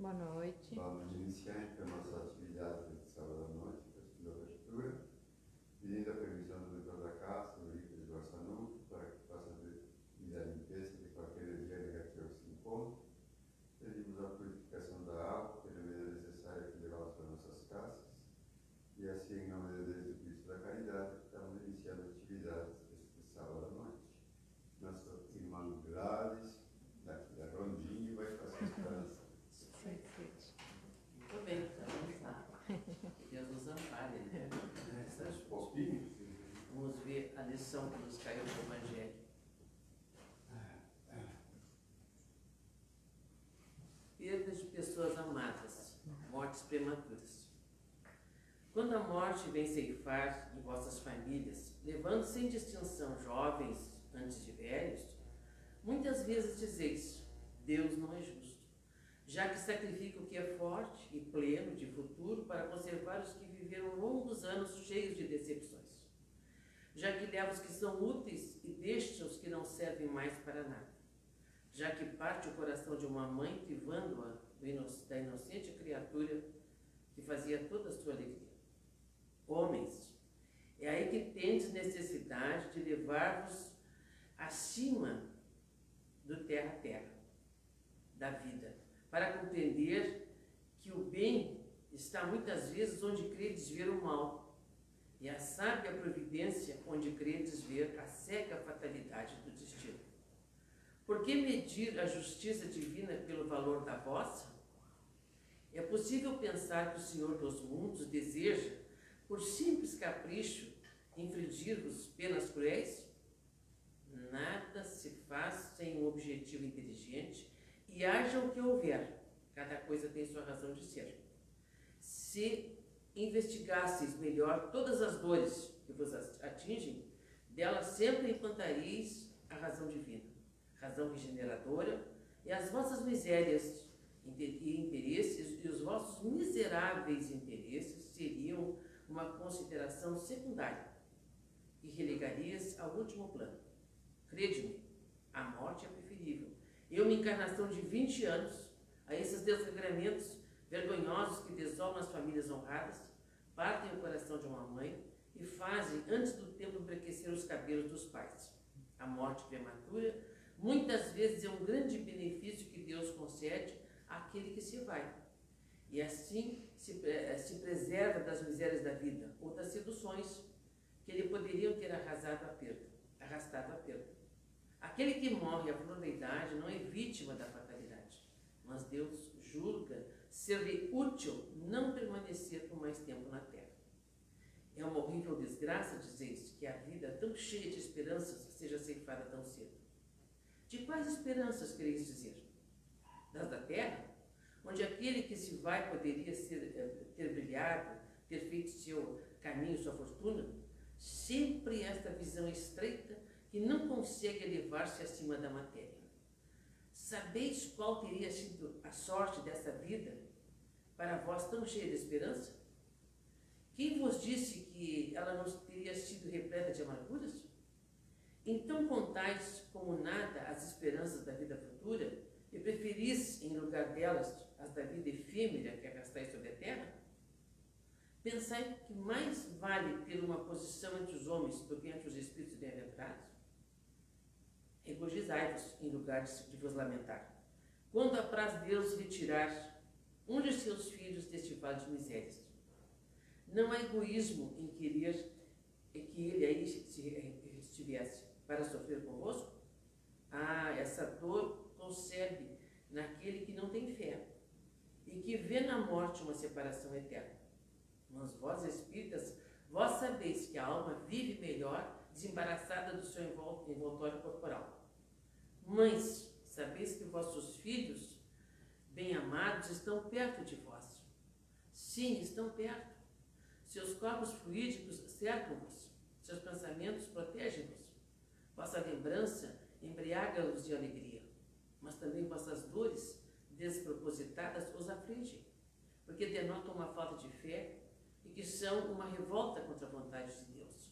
Boa noite. Vamos iniciar então a nossa atividade de sábado à noite, com a estudo da leitura, pedindo a permissão do doutor da casa, do Rico de Orçanuto, para que possa vir a limpeza de qualquer energia negativa que se encontre. Pedimos a purificação da água, pela medida necessária que levamos para nossas casas. E assim, em nome de Deus e do Cristo da Caridade, estamos iniciando a atividade deste sábado à noite. Nossa irmã Gladys, daqui da Rondinha, vai fazer esta dança. Muito bem, então vamos lá. Deus nos ampare. Um pouquinho. Vamos ver a lição que nos caiu do Evangelho. Perdas de pessoas amadas, mortes prematuras. Quando a morte vem ceifar em vossas famílias, levando sem distinção jovens antes de velhos, muitas vezes dizeis: Deus não é justo, já que sacrifica o que é forte e pleno de futuro para conservar os que viveram longos anos cheios de decepções, já que leva os que são úteis e deixa os que não servem mais para nada, já que parte o coração de uma mãe privando-a da inocente criatura que fazia toda a sua alegria. Homens, é aí que tendes necessidade de levar-vos acima do terra a terra, da vida, para compreender que o bem está muitas vezes onde credes ver o mal, e a sábia providência onde credes ver a cega fatalidade do destino. Por que medir a justiça divina pelo valor da vossa? É possível pensar que o Senhor dos mundos deseja, por simples capricho, infligir-vos penas cruéis? Nada se faz sem um objetivo inteligente, e haja o que houver, cada coisa tem sua razão de ser. Se investigasseis melhor todas as dores que vos atingem, delas sempre encontrareis a razão divina, razão regeneradora, e as vossas misérias e interesses e os vossos miseráveis interesses seriam uma consideração secundária e relegarias ao último plano. Crede-me, a morte é preferível. Uma encarnação de 20 anos a esses desregramentos vergonhosos que desolam as famílias honradas, partem o coração de uma mãe e fazem, antes do tempo, embranquecer os cabelos dos pais. A morte prematura muitas vezes é um grande benefício que Deus concede àquele que se vai, e assim se preserva das misérias da vida ou das seduções que lhe poderiam ter arrastado a perda. Aquele que morre à flor da idade não é vítima da fatalidade, mas Deus julga ser-lhe útil não permanecer por mais tempo na terra. É uma horrível desgraça, dizeis, que a vida tão cheia de esperanças seja ceifada tão cedo. De quais esperanças quereis dizer? Das da terra, onde aquele que se vai poderia ter brilhado, ter feito seu caminho, sua fortuna? Sempre esta visão estreita que não consegue elevar-se acima da matéria. Sabeis qual teria sido a sorte dessa vida para vós tão cheia de esperança? Quem vos disse que ela não teria sido repleta de amarguras? Então contais como nada as esperanças da vida futura e preferis, em lugar delas, as da vida efêmera que arrastais sobre a terra? Pensai que mais vale ter uma posição entre os homens do que entre os espíritos bem-aventurados? Regozijai-vos em lugar de vos lamentar, quando apraz Deus retirar um de seus filhos deste vale de misérias. Não há egoísmo em querer que ele aí estivesse para sofrer convosco? Essa dor concebe naquele que não tem fé e que vê na morte uma separação eterna. Mas vós, espíritas, vós sabeis que a alma vive melhor desembaraçada do seu envoltório corporal. Mães, sabeis que vossos filhos bem-amados estão perto de vós. Sim, estão perto. Seus corpos fluídicos cercam-vos, seus pensamentos protegem-vos. Vossa lembrança embriaga-os de alegria, mas também vossas dores despropositadas os afligem, porque denotam uma falta de fé e que são uma revolta contra a vontade de Deus.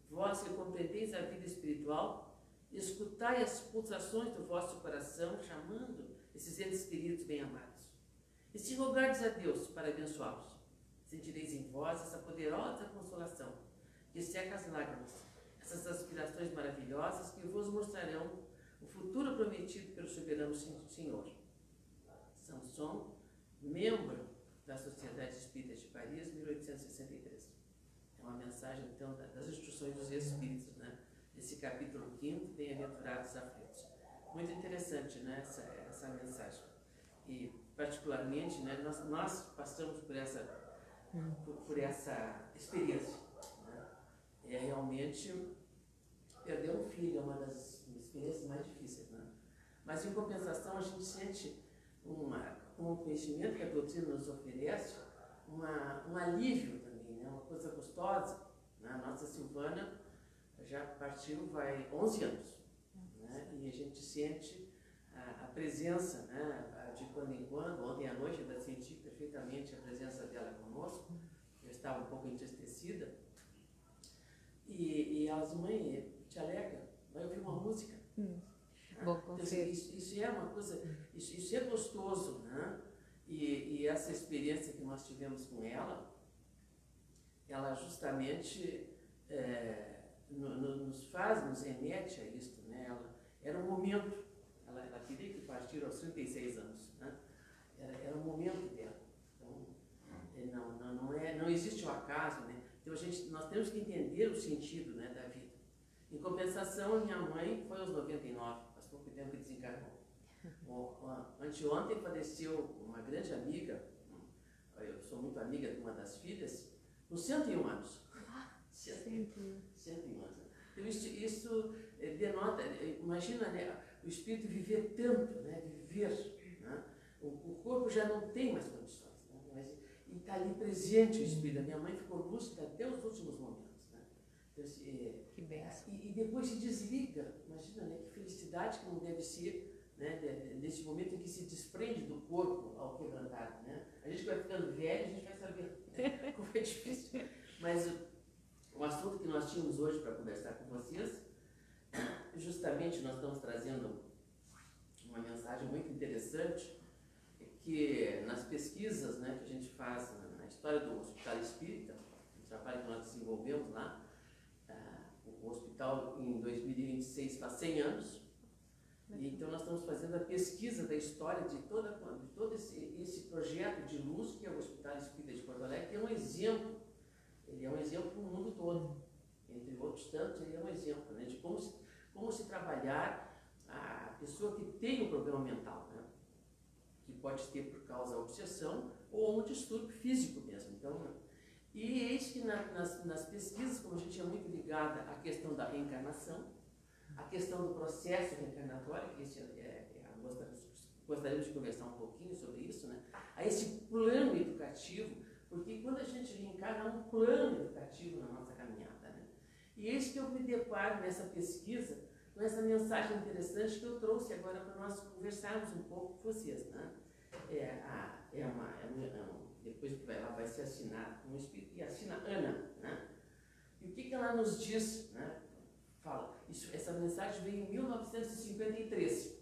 Vós que compreendeis a vida espiritual, escutai as pulsações do vosso coração chamando esses entes queridos bem-amados. E se rogardes a Deus para abençoá-los, sentireis em vós essa poderosa consolação, que seca as lágrimas, essas aspirações maravilhosas que vos mostrarão o futuro prometido pelo soberano Senhor. Samson, membro da Sociedade Espírita de Paris, 1863. É uma mensagem, então, das instruções dos Espíritos, né? Esse capítulo 5, Bem-aventurados aflitos. Muito interessante, né? Essa mensagem. E, particularmente, né, nós passamos por essa experiência. Né? É realmente perder um filho é uma das experiências mais difíceis. Né? Mas, em compensação, a gente sente um conhecimento que a doutrina nos oferece, um alívio também, né? Uma coisa gostosa. Né? A nossa Silvana já partiu, vai 11 anos. Né? E a gente sente a presença, né, de quando em quando. Ontem à noite eu senti perfeitamente a presença dela conosco. Eu estava um pouco entristecida. E elas, mãe, te alegra, vai ouvir uma música. Bom Então, conselho. isso é uma coisa, isso é gostoso, né? E essa experiência que nós tivemos com ela justamente nos remete a isso, né? Era um momento, ela queria que partira aos 36 anos, né? Era o momento dela. Então, não existe o acaso, né? Então nós temos que entender o sentido, né, da vida. Em compensação, a minha mãe foi aos 99, faz pouco tempo que desencarnou. Anteontem faleceu uma grande amiga, eu sou muito amiga de uma das filhas, com 101 anos. 101 anos. Então isso denota, imagina, né, o espírito viver tanto, né, né? O corpo já não tem mais condições, né, e está ali presente o espírito. A minha mãe ficou lúcida até os últimos momentos. Né? Então, que benção. E depois se desliga, imagina, né, que felicidade que não deve ser, né, nesse momento em que se desprende do corpo ao quebrantado. Né? A gente vai ficando velho, a gente vai saber, né, como é difícil. Mas o assunto que nós tínhamos hoje para conversar com vocês, justamente nós estamos trazendo uma mensagem muito interessante, que nas pesquisas, né, que a gente faz na história do Hospital Espírita, o trabalho que nós desenvolvemos lá, o hospital em 2026 faz 100 anos, e então nós estamos fazendo a pesquisa da história de todo esse projeto de luz que é o Hospital Espírita de Porto Alegre, que é um exemplo, ele é um exemplo para o mundo todo, entre outros tantos, ele é um exemplo, né, de como se trabalhar a pessoa que tem um problema mental, né, que pode ter por causa da obsessão ou um distúrbio físico mesmo. Então, e eis que nas pesquisas, como a gente é muito ligada à questão da reencarnação, a questão do processo reencarnatório, que gostaríamos de conversar um pouquinho sobre isso, né? A esse plano educativo, porque quando a gente reencarna, há um plano educativo na nossa caminhada, né? E eis que eu me deparo nessa pesquisa com essa mensagem interessante que eu trouxe agora para nós conversarmos um pouco com vocês, né? Depois ela vai ser assinada com um espírito, e assina Ana, né? E o que ela nos diz, né? Fala, essa mensagem veio em 1953,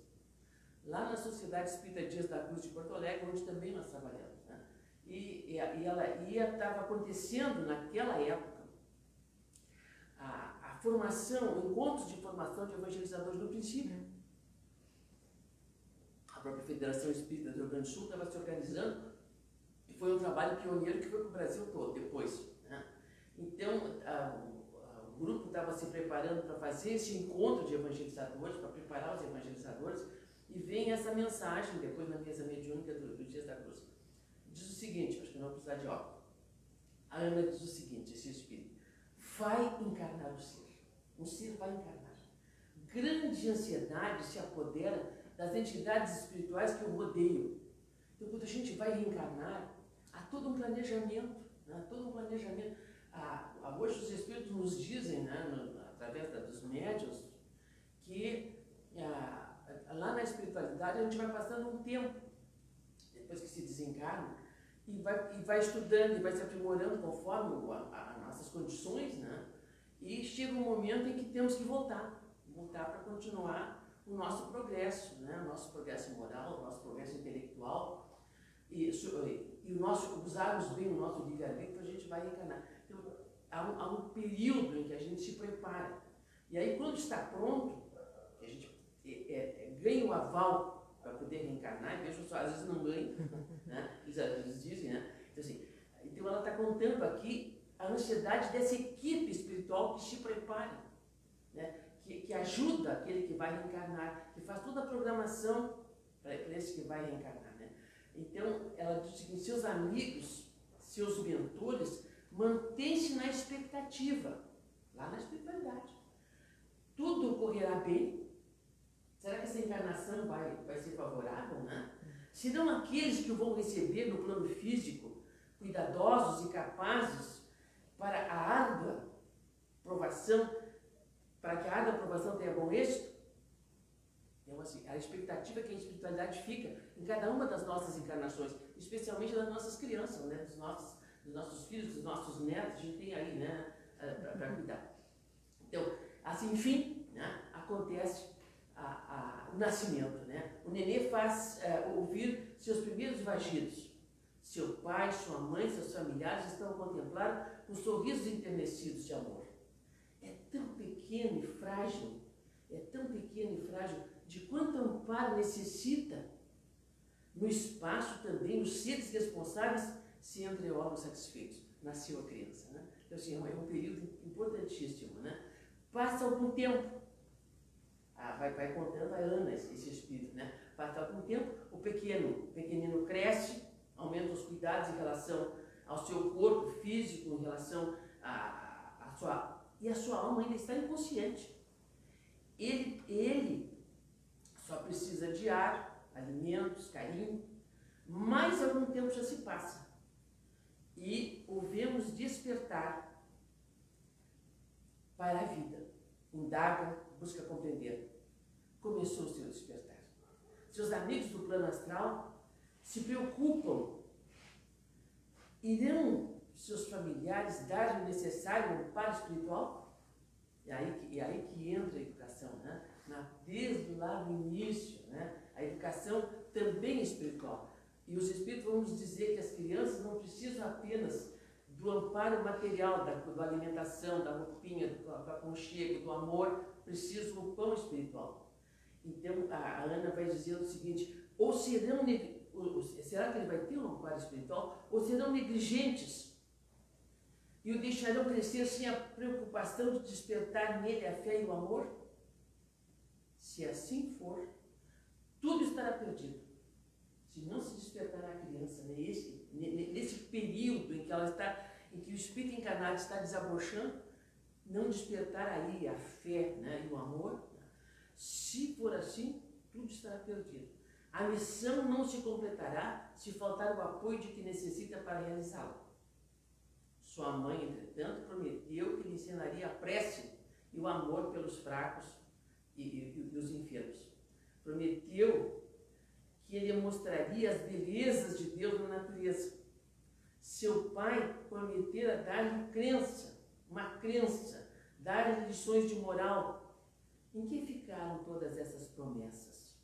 lá na Sociedade Espírita Dias da Cruz de Porto Alegre, onde também nós trabalhamos, né? E estava acontecendo naquela época a formação, encontros de formação de evangelizadores no princípio. A própria Federação Espírita do Rio Grande do Sul estava se organizando e foi um trabalho pioneiro que foi para o Brasil todo depois, né? Então, o grupo estava se preparando para fazer esse encontro de evangelizadores, para preparar os evangelizadores, e vem essa mensagem, depois na mesa mediúnica do Dias da Cruz. Diz o seguinte, acho que não vou precisar de óculos. A Ana diz o seguinte, esse espírito: vai encarnar o ser. Um ser vai encarnar. Grande ansiedade se apodera das entidades espirituais que o rodeiam. Então, quando a gente vai reencarnar, há todo um planejamento, né? Todo um planejamento. Hoje os espíritos nos dizem, né, através dos médiuns, que lá na espiritualidade a gente vai passando um tempo, depois que se desencarna, e vai estudando e vai se aprimorando conforme as nossas condições, né? E chega um momento em que temos que voltar para continuar o nosso progresso, né? O nosso progresso moral, o nosso progresso intelectual, e usarmos bem o nosso livre-arbítrio, a gente vai reencarnar. Então, há um período em que a gente se prepara. E aí, quando está pronto, a gente ganha o aval para poder reencarnar, e veja só, às vezes não ganha, né? Eles dizem, né? Então ela está contando aqui a ansiedade dessa equipe espiritual que se prepara, né? Que ajuda aquele que vai reencarnar, que faz toda a programação para esse que vai reencarnar, né? Então, ela diz que seus amigos, seus mentores, mantêm-se na expectativa, lá na espiritualidade. Tudo ocorrerá bem. Será que essa encarnação vai ser favorável, né? Serão aqueles que o vão receber no plano físico, cuidadosos e capazes para a árdua provação, para que a árdua provação tenha bom êxito? Então, assim, a expectativa é que a espiritualidade fica em cada uma das nossas encarnações, especialmente das nossas crianças, né? dos nossos filhos, dos nossos netos, a gente tem aí, né? Para cuidar. Então, assim, enfim, né? Acontece o nascimento, né? O nenê faz ouvir seus primeiros vagidos. Seu pai, sua mãe, seus familiares estão a contemplar com sorrisos enternecidos de amor. É tão pequeno e frágil, de quanto amparo necessita. No espaço também, os seres responsáveis se entreolham satisfeitos. Nasceu a criança, né? Então, assim, é um período importantíssimo, né? Passa algum tempo. Vai contando a Ana, esse espírito, né? Passa algum tempo, o pequenino cresce, aumenta os cuidados em relação ao seu corpo físico, em relação a sua alma ainda está inconsciente. Ele só precisa de ar, alimentos, carinho, mas algum tempo já se passa e o vemos despertar para a vida. Indaga, busca compreender. Começou o seu despertar. Seus amigos do plano astral se preocupam. Irão seus familiares dar o necessário amparo espiritual? É aí que entra a educação, né? Desde lá no início, né? A educação também é espiritual. E os espíritos vão nos dizer que as crianças não precisam apenas do amparo material, da alimentação, da roupinha, do aconchego, do amor, precisam do pão espiritual. Então, a Ana vai dizer o seguinte: ou será que ele vai ter um amparo espiritual? Ou serão negligentes e o deixarão crescer sem a preocupação de despertar nele a fé e o amor? Se assim for, tudo estará perdido. Se não se despertar na criança, nesse período em que o espírito encarnado está desabrochando, não despertar aí a fé, né, e o amor, se for assim, tudo estará perdido. A missão não se completará se faltar o apoio de que necessita para realizá-la. Sua mãe, entretanto, prometeu que lhe ensinaria a prece e o amor pelos fracos e os enfermos. Prometeu que ele mostraria as belezas de Deus na natureza. Seu pai prometera dar-lhe uma crença, dar-lhe lições de moral. Em que ficaram todas essas promessas?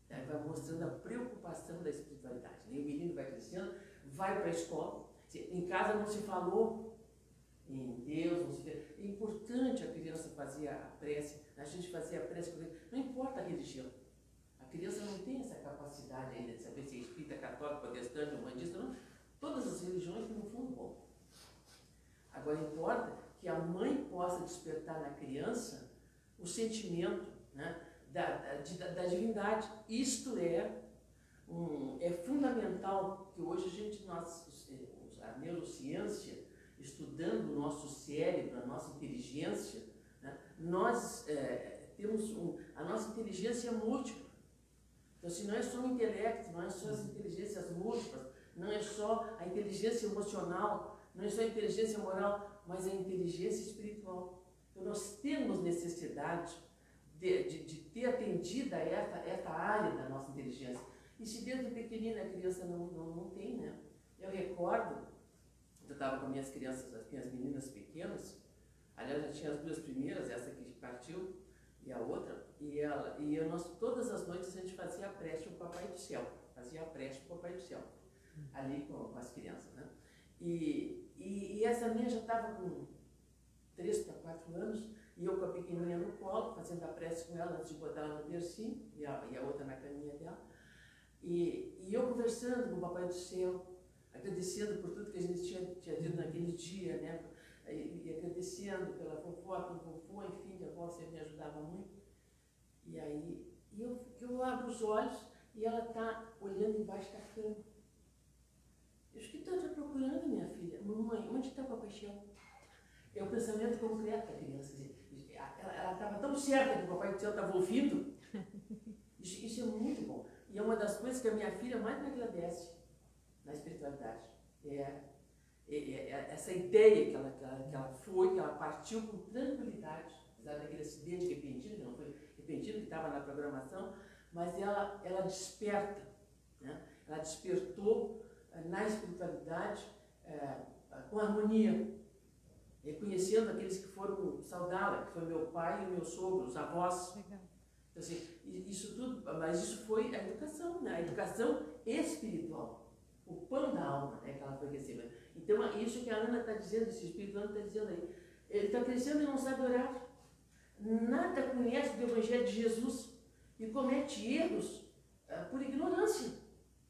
Vai mostrando a preocupação da espiritualidade. E o menino vai crescendo, vai para a escola. Em casa não se falou em Deus, não se... É importante a criança fazer a prece, a gente fazia a prece, não importa a religião. A criança não tem essa capacidade ainda de saber se é espírita, católico, protestante, humanista, não. Todas as religiões têm um fundo bom. Agora importa que a mãe possa despertar na criança o sentimento, né, da divindade. Isto é fundamental que hoje a neurociência, estudando o nosso cérebro, a nossa inteligência, né, nós temos a nossa inteligência múltipla. Então, se não é só o intelecto, não é só as inteligências múltiplas, não é só a inteligência emocional, não é só a inteligência moral, mas a inteligência espiritual. Então, nós temos necessidade de ter atendida esta área da nossa inteligência. E se desde pequenina a criança não tem, né? Eu recordo, eu estava com minhas crianças, as minhas meninas pequenas, aliás, já tinha as duas primeiras, essa que partiu e a outra, nós todas as noites a gente fazia a prece ao Papai do Céu. fazia a prece para o Papai do Céu, ali com as crianças, né? E essa minha já estava com 3 para 4 anos, e eu com a pequenininha no colo, fazendo a prece com ela antes de botar ela no bercinho, e a outra na caminha dela. E eu conversando com o Papai do Céu, agradecendo por tudo que a gente tinha dito naquele dia, né? E agradecendo pela vovó, pelo vovô, enfim, a avó sempre me ajudava muito. E aí eu abro os olhos e ela está olhando embaixo da cama. Eu acho que está te procurando, minha filha. Mamãe, onde está o Papai do Céu? É o pensamento como criado da criança. Ela estava tão certa que o Papai do Céu estava ouvindo. Isso é muito bom. E é uma das coisas que a minha filha mais me agradece na espiritualidade. Essa ideia que ela partiu com tranquilidade, apesar daquele acidente repentino, que não foi repentino, que estava na programação, mas ela desperta, né? Ela despertou na espiritualidade com harmonia, reconhecendo aqueles que foram saudá-la, que foi meu pai e meu sogro, os avós. Legal. Então, assim, isso tudo, mas isso foi a educação, né? A educação espiritual, o pão da alma, né, que ela foi recebendo. Então, isso que a Ana está dizendo, esse Espírito Santo está dizendo aí, ele está crescendo e não sabe orar, nada conhece do Evangelho de Jesus e comete erros por ignorância.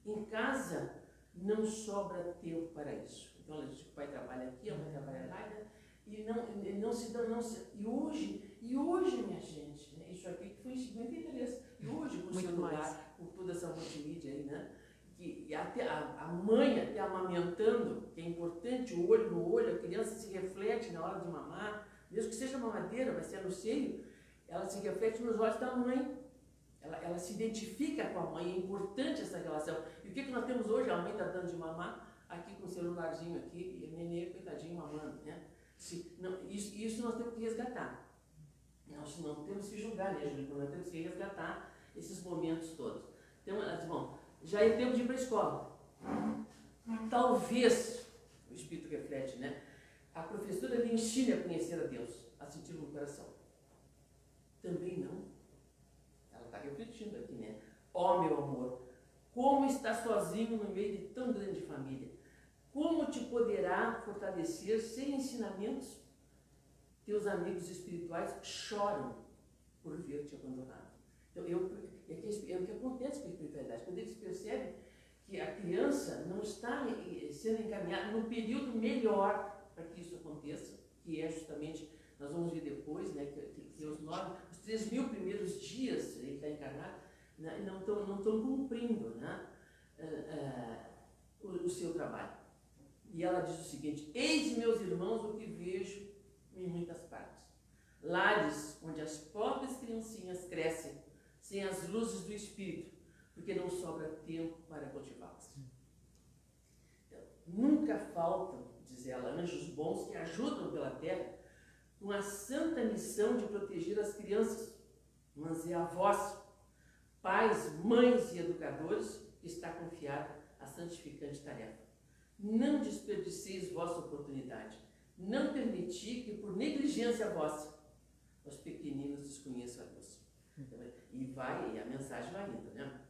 Em casa não sobra tempo para isso. Então, ela diz que o pai trabalha aqui, a mãe trabalha lá, né? E hoje, minha gente, né? Isso aqui foi em 53, e hoje com o celular, com toda essa multimídia aí, né? Que até a mãe até amamentando, que é importante, o olho no olho, a criança se reflete na hora de mamar, mesmo que seja mamadeira, vai ser no seio, ela se reflete nos olhos da mãe. Ela se identifica com a mãe, é importante essa relação. E o que nós temos hoje? A mãe está dando de mamar, aqui com o celularzinho aqui, e a nenê, coitadinho, mamando, né? Isso nós temos que resgatar. Nós não temos que julgar, né, Júlia? Nós temos que resgatar esses momentos todos. Então, bom, já é tempo de ir para a escola. Talvez, o Espírito reflete, né? A professora lhe ensine a conhecer a Deus, a sentir no coração. Também não. Ela está refletindo aqui, né? Ó, meu amor, como está sozinho no meio de tão grande família? Como te poderá fortalecer sem ensinamentos? Teus amigos espirituais choram por ver-te abandonado. Então, é o que acontece com a espiritualidade. Quando eles percebem que a criança não está sendo encaminhada no período melhor para que isso aconteça, que é justamente, nós vamos ver depois, né, que os 3.000 primeiros dias ele está encarnado, né, não estão cumprindo, né, o seu trabalho. E ela diz o seguinte: eis, meus irmãos, o que vejo em muitas partes. Lares onde as pobres criancinhas crescem sem as luzes do Espírito, porque não sobra tempo para cultivá-las. Então, nunca faltam, diz ela, anjos bons que ajudam pela terra com a santa missão de proteger as crianças, mas é a vós, pais, mães e educadores, que está confiada a santificante tarefa. Não desperdeceis vossa oportunidade. Não permiti que, por negligência vossa, os pequeninos desconheçam a Deus. E a mensagem vai indo, né?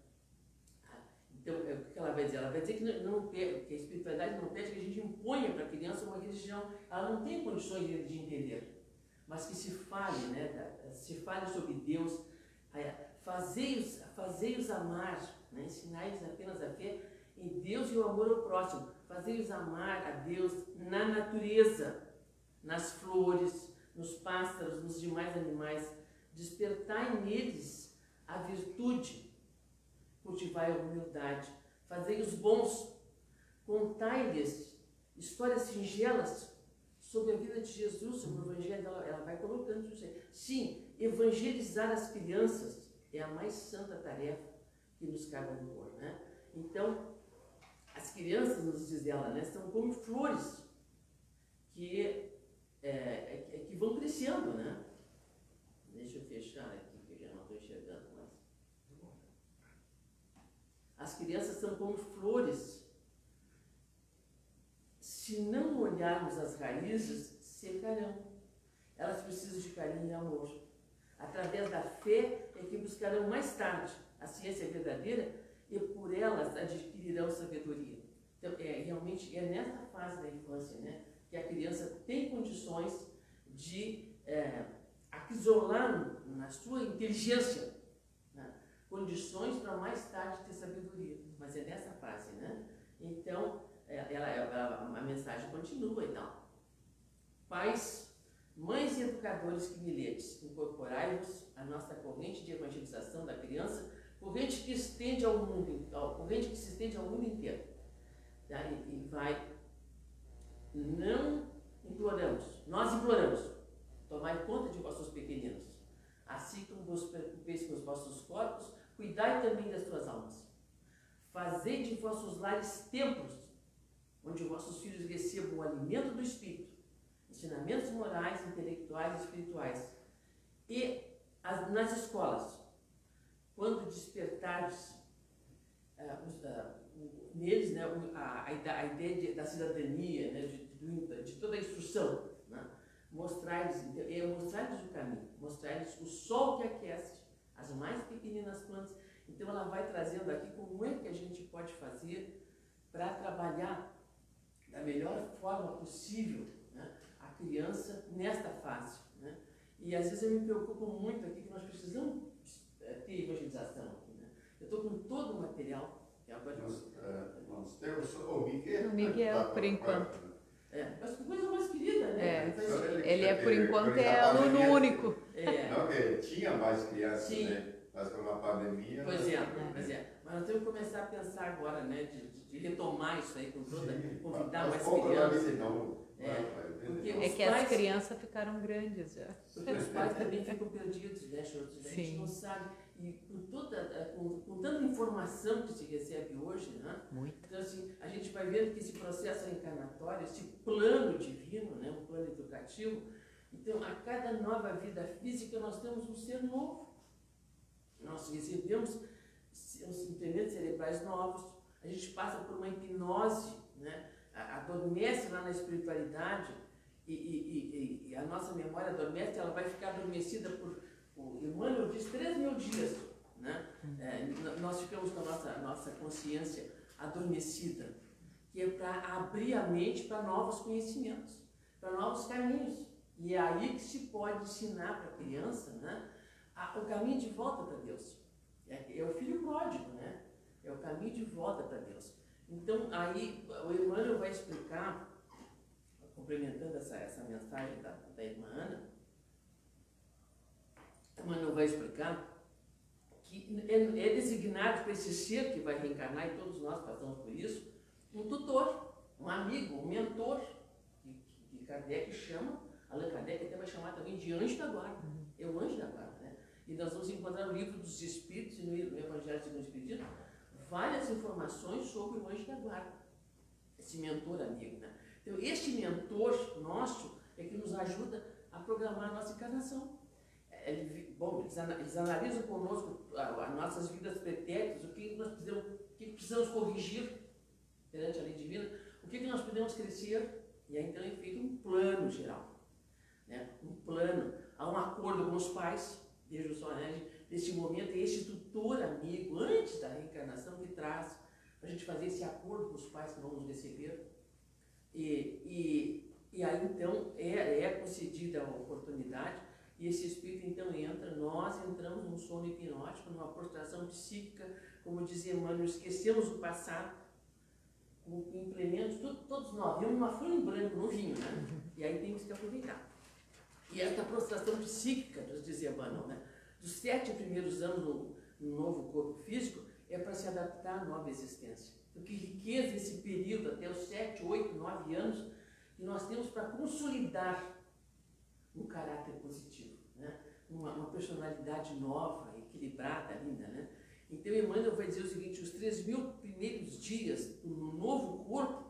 Então, o que ela vai dizer? Ela vai dizer que a espiritualidade não pede que a gente imponha para a criança uma religião. Ela não tem condições de entender. Mas que se fale, né? Se fale sobre Deus, fazei-os amar, né? Ensinai-os apenas a fé em Deus e o amor ao próximo. Fazei-os amar a Deus na natureza, nas flores, nos pássaros, nos demais animais. Despertai neles a virtude, cultivai a humildade. Fazei-os bons, contai-lhes histórias singelas sobre a vida de Jesus, sobre o Evangelho. Ela vai colocando isso aí. Sim, evangelizar as crianças é a mais santa tarefa que nos cabe a impor, né? Então, as crianças, nos diz ela, né, são como flores que vão crescendo, né? Deixa eu fechar aqui, que eu já não estou enxergando mais. As crianças são como flores. Se não olharmos as raízes, secarão. Elas precisam de carinho e amor. Através da fé é que buscarão mais tarde a ciência verdadeira e por elas adquirirão sabedoria. Então, realmente é nessa fase da infância, né, que a criança tem condições de acrisolar na sua inteligência, né, condições para mais tarde ter sabedoria. Mas é nessa fase, né? Então, a mensagem continua e tal. Pais, mães e educadores que me ledes, incorporai-vos à nossa corrente de evangelização da criança, corrente que se estende ao mundo inteiro. Tá? E vai, nós imploramos, tomai conta de vossos pequeninos, assim como vos preocupeis com os vossos corpos, cuidai também das suas almas. Fazei de vossos lares templos, onde vossos filhos recebam o alimento do Espírito, ensinamentos morais, intelectuais e espirituais. E nas escolas, quando despertardes neles, né, a ideia da cidadania, né, de toda a instrução, né, mostrar-lhes o caminho, mostrar-lhes o sol que aquece as mais pequeninas plantas. Então ela vai trazendo aqui como é que a gente pode fazer para trabalhar da melhor forma possível, né, a criança nesta fase, né? E às vezes eu me preocupo muito aqui que nós precisamos ter evangelização aqui, né? Eu estou com todo o material. Nós temos o Miguel. O Miguel, por enquanto. Mas que coisa mais querida, né? Ele por enquanto é aluno único. Não, que tinha mais crianças, sim, né? Mas com a pandemia... Pois é. Mas nós temos que começar a pensar agora, né? De retomar isso aí com toda... Convidar mais crianças. É que as crianças ficaram grandes já. Porque os pais também ficam perdidos, né, Chutes? A gente não sabe. E com tanta informação que se recebe hoje, né? Muito. Então, assim, a gente vai vendo que esse processo reencarnatório, esse plano divino, né, um plano educativo, então, a cada nova vida física, nós temos um ser novo. Nós recebemos implementos cerebrais novos, a gente passa por uma hipnose, né? Adormece lá na espiritualidade e a nossa memória adormece, ela vai ficar adormecida por, o Emmanuel diz, 3.000 dias, né? Nós ficamos com a nossa consciência adormecida, que é para abrir a mente para novos conhecimentos, para novos caminhos. E é aí que se pode ensinar para a criança, né, o caminho de volta para Deus. É o filho pródigo, né? É o caminho de volta para Deus. Então, aí o Emmanuel vai explicar, complementando essa mensagem da irmã Ana, o Emmanuel vai explicar que é designado para esse ser que vai reencarnar, e todos nós passamos por isso, um tutor, um amigo, um mentor, que Kardec chama, Allan Kardec até vai chamar também de anjo da guarda. É o anjo da guarda, né? E nós vamos encontrar no livro dos Espíritos e no Evangelho segundo o Espiritismo várias informações sobre o anjo da guarda, esse mentor amigo, né? Então, este mentor nosso é que nos ajuda a programar a nossa encarnação. Eles analisam conosco as nossas vidas pretéritas, o que nós precisamos corrigir perante a lei divina, o que nós podemos crescer, e aí então é feito um plano geral, né? Um plano, há um acordo com os pais, desde o Soares, nesse momento é esse tutor amigo, antes da reencarnação, que traz para a gente fazer esse acordo com os pais que vão nos receber. E aí então é concedida a oportunidade, e esse espírito então entra, nós entramos num sono hipnótico, numa prostração psíquica, como dizia Emmanuel, esquecemos o passado, com implementos, todos nós, vimos uma folha em branco no vinho, né? E aí temos que aproveitar. E essa prostração psíquica, nos dizia Emmanuel, né? Dos 7 primeiros anos no novo corpo físico, é para se adaptar à nova existência. Então, que riqueza esse período, até os 7, 8, 9 anos, que nós temos para consolidar um caráter positivo, né? Uma personalidade nova, equilibrada, linda, né? Então, Emmanuel vai dizer o seguinte: os 3.000 primeiros dias no novo corpo,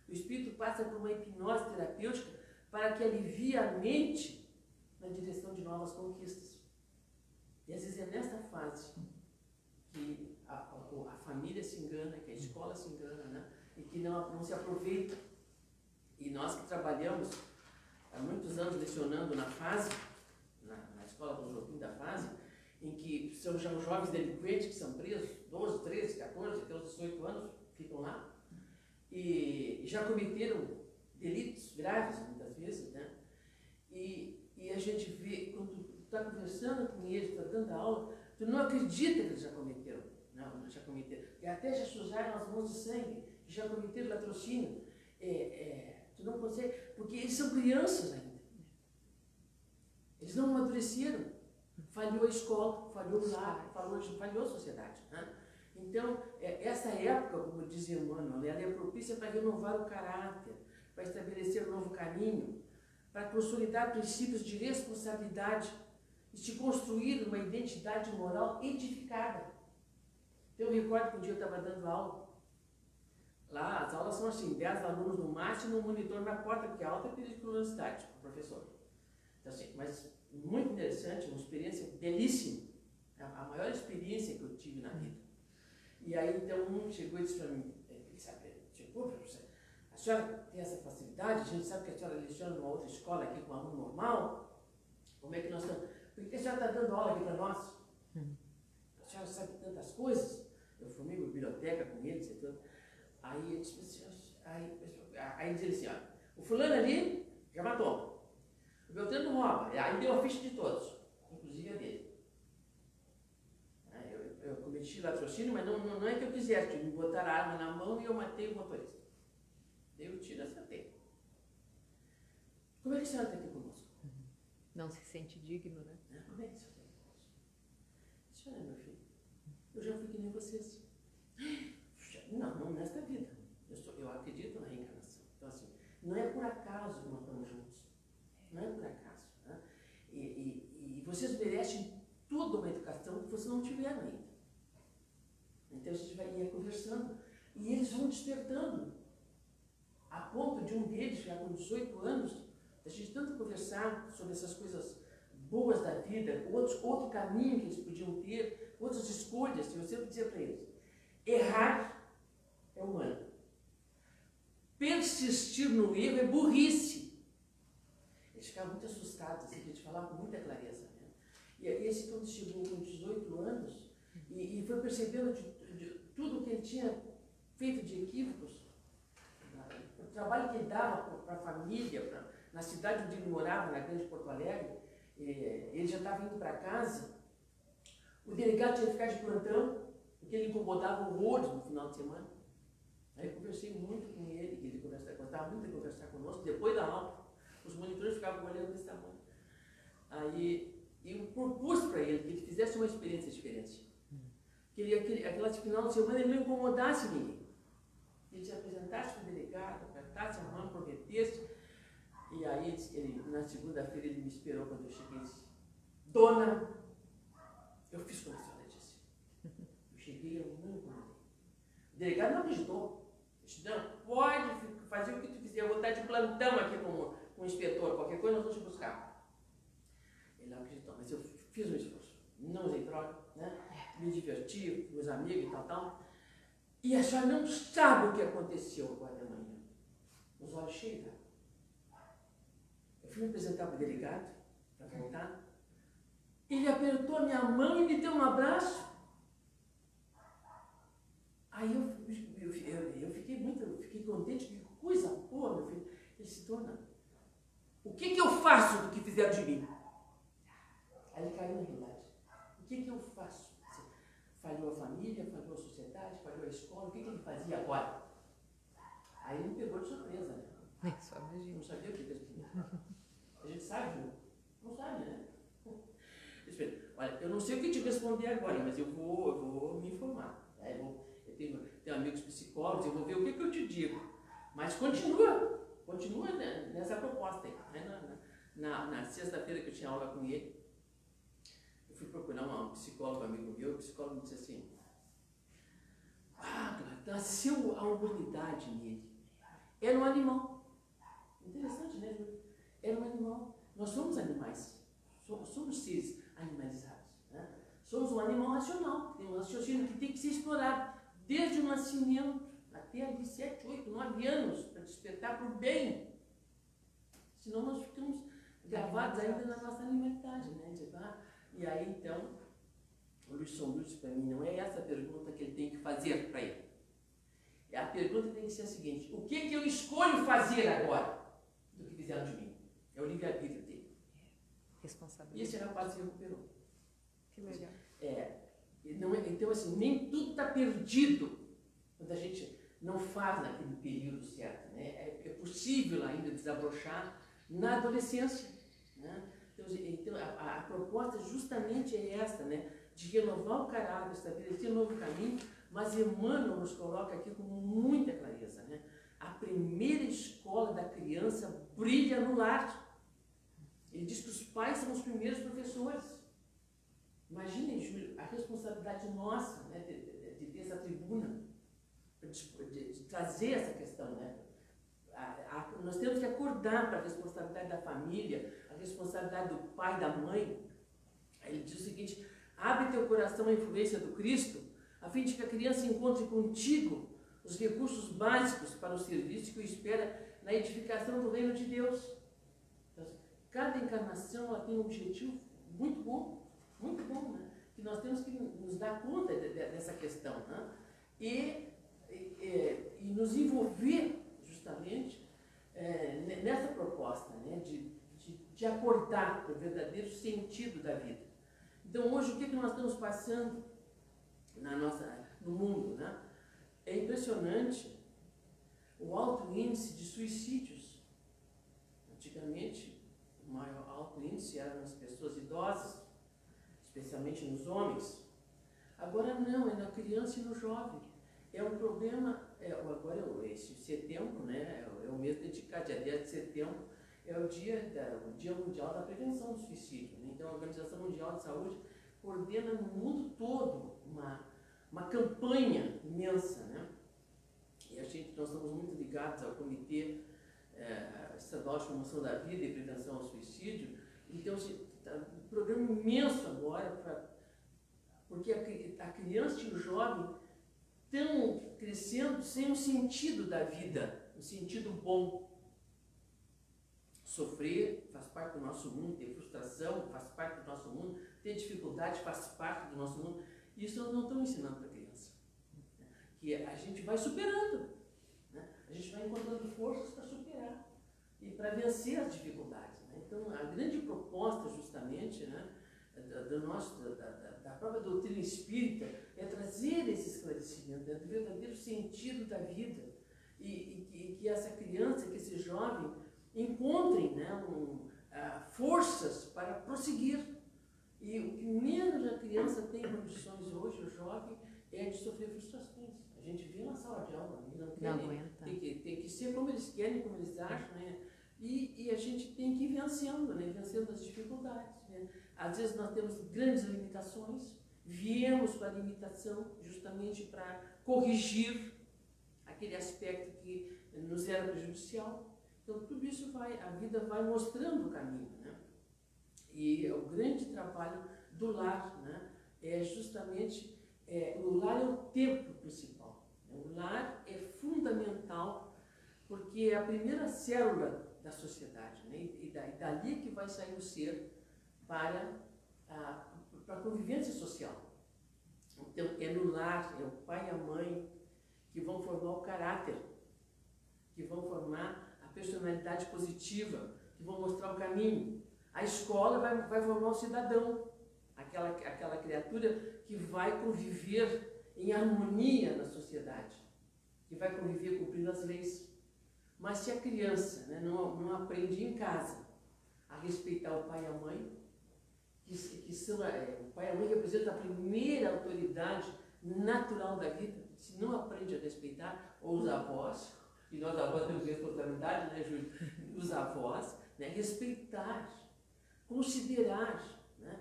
o espírito passa por uma hipnose terapêutica para que alivie a mente na direção de novas conquistas. E às vezes é nessa fase que a família se engana, que a escola se engana, né? E que não se aproveita. E nós que trabalhamos há muitos anos lecionando na fase, na escola do Joaquim da Fase, em que são já os jovens delinquentes que são presos, 12, 13, 14, até os 18 anos, ficam lá, e já cometeram delitos graves, muitas vezes, né? E a gente vê, quando tu está conversando com eles, está dando aula, tu não acredita que eles já cometeram, não, já cometeram, e até já sujaram as mãos de sangue, já cometeram latrocínio, tu não consegue, porque eles são crianças ainda, eles não amadureceram, falhou a escola, falhou o lar, falhou a sociedade, né? Então, essa época, como dizia Emmanuel, ela é propícia para renovar o caráter, para estabelecer um novo caminho, para consolidar princípios de responsabilidade e se construir uma identidade moral edificada. Então, eu recordo que um dia eu estava dando aula. Lá, as aulas são assim, 10 alunos no máximo, um monitor na porta, porque a alta periculosidade, o professor. Então, assim, mas muito interessante, uma experiência belíssima. A maior experiência que eu tive na vida. E aí, então, um chegou e disse para mim, ele sabe, chegou, professor, a senhora tem essa facilidade, a gente sabe que a senhora leciona numa outra escola aqui com um aluno normal, como é que nós estamos? Por que a senhora está dando aula aqui para nós? A senhora sabe tantas coisas? Eu formei uma biblioteca com eles e tudo. Aí ele disse assim, aí diz assim, ó, o fulano ali já matou, o Beltrano rouba, aí deu a ficha de todos, inclusive a dele. Eu cometi latrocínio, mas não é que eu quisesse, me botaram a arma na mão e eu matei o motorista. Dei o tiro e acertei. Como é que a senhora está aqui conosco? Não se sente digno, né? Como é que a senhora está aqui conosco? A senhora, meu filho, eu já fui que nem vocês. Não nesta vida. Eu acredito na reencarnação. Então, assim, não é por acaso que nós estamos juntos. Não é por acaso. Né? E vocês merecem toda uma educação que vocês não tiveram ainda. Então a gente ia conversando e eles vão despertando, a ponto de um deles, já com 18 anos, a gente tanto conversar sobre essas coisas boas da vida, outro caminho que eles podiam ter, outras escolhas, que eu sempre dizia para eles, errar é humano, persistir no erro é burrice. Eles ficavam muito assustados, assim, a gente falava com muita clareza. Né? E esse quando chegou com 18 anos, e foi percebendo de tudo que ele tinha feito de equívocos, o trabalho que ele dava para a família, na cidade onde ele morava, na Grande Porto Alegre, ele já estava indo para casa, o delegado tinha que ficar de plantão, porque ele incomodava horrores no final de semana. Aí eu conversei muito com ele, que ele gostava muito de conversar conosco, depois da aula, os monitores ficavam olhando desse tamanho. Aí eu propus para ele que ele fizesse uma experiência diferente. Que aquela final de semana ele não incomodasse ninguém. Que ele se apresentasse para o delegado, apertasse a mão, prometesse. E aí, na segunda-feira, ele me esperou quando eu cheguei e disse, dona, eu fiz como a senhora disse. Eu cheguei, eu não incomodei. O delegado não acreditou. Eu disse, não, pode fazer o que tu quiser, eu vou estar de plantão aqui com o inspetor, qualquer coisa nós vamos te buscar. Ele não acreditou, mas eu fiz um esforço. Não usei droga, né? Me diverti, com meus amigos e tal. E a senhora não sabe o que aconteceu agora de manhã. Os olhos cheios. Eu fui me apresentar para o delegado, para voltar. Ele apertou a minha mão e me deu um abraço. Aí eu fiquei contente, que coisa boa, meu filho. Ele se torna. O que eu faço do que fizeram de mim? Aí ele caiu na realidade. O que eu faço? Falhou a família, falhou a sociedade, falhou a escola, o que ele fazia agora? Aí ele me pegou de surpresa, né? Só imagina. Não sabia o que responder. A gente sabe, né? Não sabe, né? Olha, eu não sei o que te responder agora, mas eu vou me informar. Né? Eu tenho amigos psicólogos, eu vou ver o que eu te digo. Mas continua nessa proposta aí. Né? Na sexta-feira que eu tinha aula com ele, eu fui procurar um psicólogo amigo meu, o psicólogo me disse assim, nasceu a humanidade nele. Era um animal. Interessante, né? Era um animal. Nós somos animais. Somos seres animalizados. Né? Somos um animal racional. Tem um raciocínio que tem que ser explorado desde o nascimento até ali 7, 8, 9 anos para despertar para o bem. Senão nós ficamos gravados ainda na nossa animalidade. Né? E aí, então, o Lucian Lutz, para mim, não é essa a pergunta que ele tem que fazer para ele. A pergunta tem que ser a seguinte: o que eu escolho fazer agora do que fizeram de mim? É o livre-arbítrio dele. Responsabilidade. E esse rapaz se recuperou. Que legal. Então, assim, nem tudo está perdido quando a gente não faz naquele período certo, né? É possível ainda desabrochar na adolescência, né? Então a proposta justamente é essa, né? De renovar o caráter, estabelecer um novo caminho, mas Emmanuel nos coloca aqui com muita clareza, né? A primeira escola da criança brilha no lar. Ele diz que os pais são os primeiros professores. Imaginem, Júlio, a responsabilidade nossa, né, de ter essa tribuna, de trazer essa questão, né? Nós temos que acordar para a responsabilidade da família, a responsabilidade do pai e da mãe. Ele diz o seguinte: abre teu coração à influência do Cristo, a fim de que a criança encontre contigo os recursos básicos para o serviço que o espera na edificação do reino de Deus. Então, cada encarnação ela tem um objetivo muito bom, né? Que nós temos que nos dar conta dessa questão, né? E nos envolver justamente nessa proposta, né? De acordar para o verdadeiro sentido da vida. Então hoje o que nós estamos passando no mundo, né? É impressionante o alto índice de suicídios. Antigamente o maior alto índice era nas pessoas idosas, especialmente nos homens. Agora não, é na criança e no jovem. É um problema, agora esse setembro, né, é o mês dedicado, dia 10 de setembro, é o Dia Mundial da Prevenção do Suicídio. Né? Então a Organização Mundial de Saúde coordena no mundo todo uma campanha imensa, né? E nós estamos muito ligados ao Comitê Estadual de Promoção da Vida e Prevenção ao Suicídio. Então, um programa imenso agora, porque a criança e o jovem estão crescendo sem um sentido da vida, um sentido bom. Sofrer faz parte do nosso mundo, ter frustração faz parte do nosso mundo, ter dificuldade faz parte do nosso mundo. Isso nós não estamos ensinando para a criança. Que a gente vai superando, né? A gente vai encontrando forças para superar e para vencer as dificuldades. Né? Então, a grande proposta, justamente, né, da própria doutrina espírita é trazer esse esclarecimento, né, do verdadeiro sentido da vida e que essa criança, que esse jovem encontrem, né, forças para prosseguir. E o que menos a criança tem condições hoje, o jovem, é de sofrer frustrações. A gente vê na sala de aula, não aguenta. Tem que ser como eles querem, como eles acham, né? E a gente tem que ir vencendo, né? Vencendo as dificuldades. Né? Às vezes nós temos grandes limitações, viemos com a limitação justamente para corrigir aquele aspecto que nos era prejudicial. Então tudo isso a vida vai mostrando o caminho, né? E o grande trabalho do lar, né? É justamente, o lar é o templo principal. Né? O lar é fundamental porque é a primeira célula da sociedade, né? E dali que vai sair o ser para a convivência social. Então é no lar, é o pai e a mãe que vão formar o caráter, que vão formar a personalidade positiva, que vão mostrar o caminho. A escola vai formar o cidadão, aquela criatura que vai conviver em harmonia na sociedade, que vai conviver cumprindo as leis. Mas se a criança, né, não aprende em casa a respeitar o pai e a mãe, que são, o pai e a mãe representam a primeira autoridade natural da vida, se não aprende a respeitar, ou os avós, e nós avós temos responsabilidade, né, Júlio? Os avós, né, respeitar, considerar, né,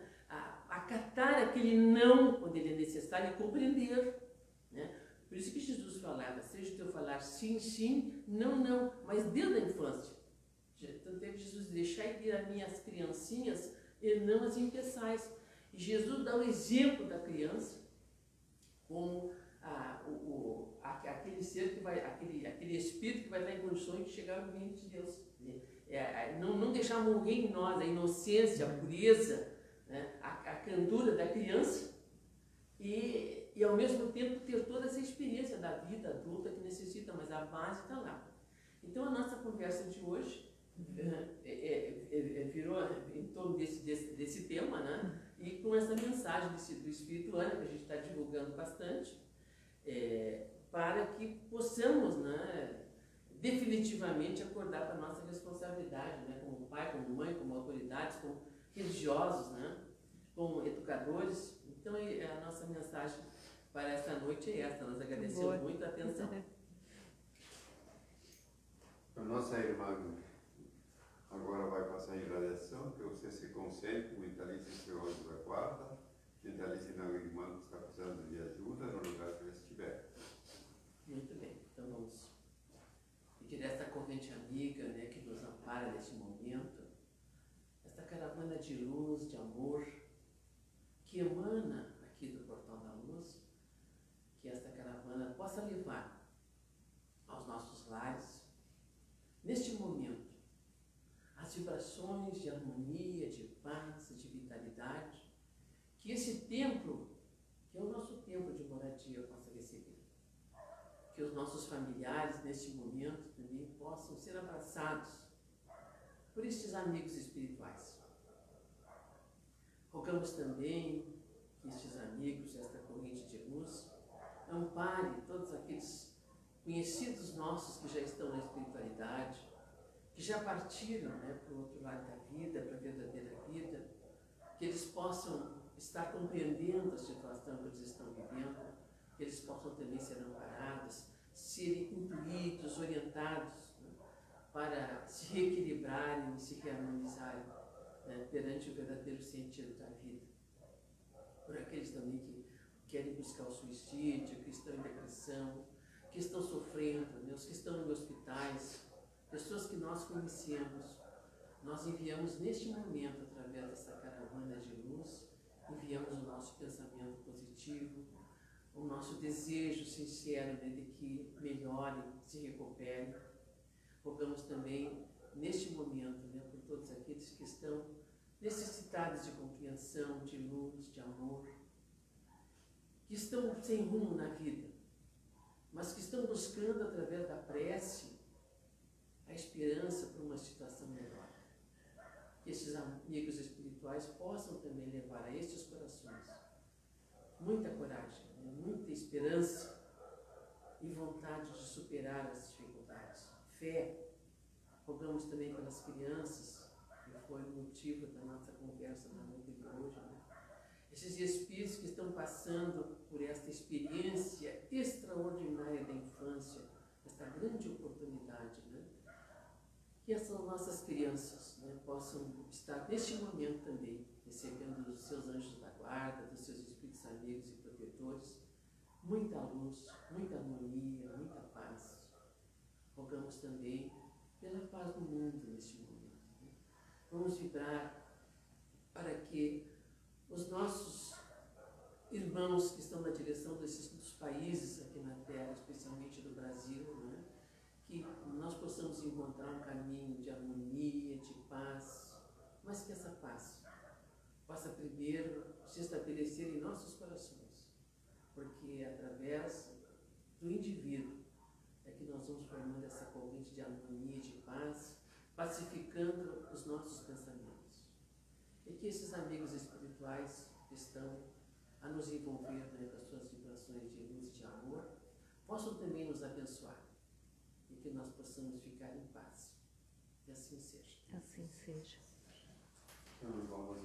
acatar aquele não quando ele é necessário e compreender. Né? Por isso que Jesus falava, seja o teu falar sim, sim, não, não, mas desde a infância. Tanto é que Jesus deixai ir a minhas criancinhas e não as impeçais. E Jesus dá o exemplo da criança como aquele ser que vai, aquele espírito que vai estar em condições de chegar ao reino de Deus. Não deixar morrer em nós a inocência, a pureza, né? A candura da criança, e ao mesmo tempo ter toda essa experiência da vida adulta que necessita, mas a base está lá. Então a nossa conversa de hoje virou em torno desse tema, né? E com essa mensagem do Espírito Ana, que a gente está divulgando bastante, para que possamos, né, definitivamente acordar para a nossa responsabilidade, né, como pai, como mãe, como autoridades, como religiosos, né, como educadores. Então a nossa mensagem para esta noite é esta. Nós agradecemos muito a atenção. A nossa irmã agora vai passar em radiação, que você se concentre, mentalize seu anjo da guarda, mentalize na irmã que está precisando de ajuda no lugar que ela estiver. Muito bem, então vamos pedir esta corrente amiga, né, que nos ampara neste momento, esta caravana de luz, de amor, que emana aqui do Portal da Luz, que esta caravana possa levar aos nossos lares, neste momento, as vibrações de harmonia, de paz, de vitalidade, que esse templo, que é o nosso templo de moradia, possa receber. Que os nossos familiares, neste momento, também possam ser abraçados por estes amigos espirituais. Rogamos também que estes amigos, esta corrente de luz, ampare todos aqueles conhecidos nossos que já estão na espiritualidade, que já partiram, né, para o outro lado da vida, para a verdadeira vida, que eles possam estar compreendendo a situação que eles estão vivendo, que eles possam também ser amparados, serem intuídos, orientados, né, para se reequilibrarem, se reharmonizarem, né, perante o verdadeiro sentido da vida. Por aqueles também que querem buscar o suicídio, que estão em depressão, que estão sofrendo, né, os que estão em hospitais, pessoas que nós conhecemos. Nós enviamos neste momento, através dessa caravana de luz, enviamos o nosso pensamento positivo, o nosso desejo sincero, né, de que melhorem, se recuperem. Rogamos também, neste momento, né, por todos aqueles que estão necessitados de compreensão, de luz, de amor, que estão sem rumo na vida, mas que estão buscando, através da prece, a esperança por uma situação melhor. Que esses amigos espirituais possam também levar a estes corações muita coragem, né? Muita esperança e vontade de superar as dificuldades. Fé. Rogamos também pelas crianças, que foi o motivo da nossa conversa na noite de hoje, né? Esses espíritos que estão passando por esta experiência extraordinária da infância, esta grande oportunidade, né? Que essas nossas crianças, né, possam estar neste momento também recebendo dos seus anjos da guarda, dos seus espíritos amigos e protetores, muita luz, muita harmonia, muita paz. Rogamos também pela paz no mundo neste momento, né? Vamos vibrar para que os nossos irmãos que estão na direção dos países aqui na Terra, especialmente do Brasil, né, que nós possamos encontrar um caminho de harmonia, de paz, mas que essa paz possa primeiro se estabelecer em nossos corações, porque é através do indivíduo é que nós vamos formando essa corrente de harmonia, de paz, pacificando os nossos pensamentos. E que esses amigos espirituais que estão a nos envolver, né, com as suas vibrações de luz e de amor, possam também nos abençoar. E que nós possamos ficar em paz. Que assim seja. Assim seja. Então, vamos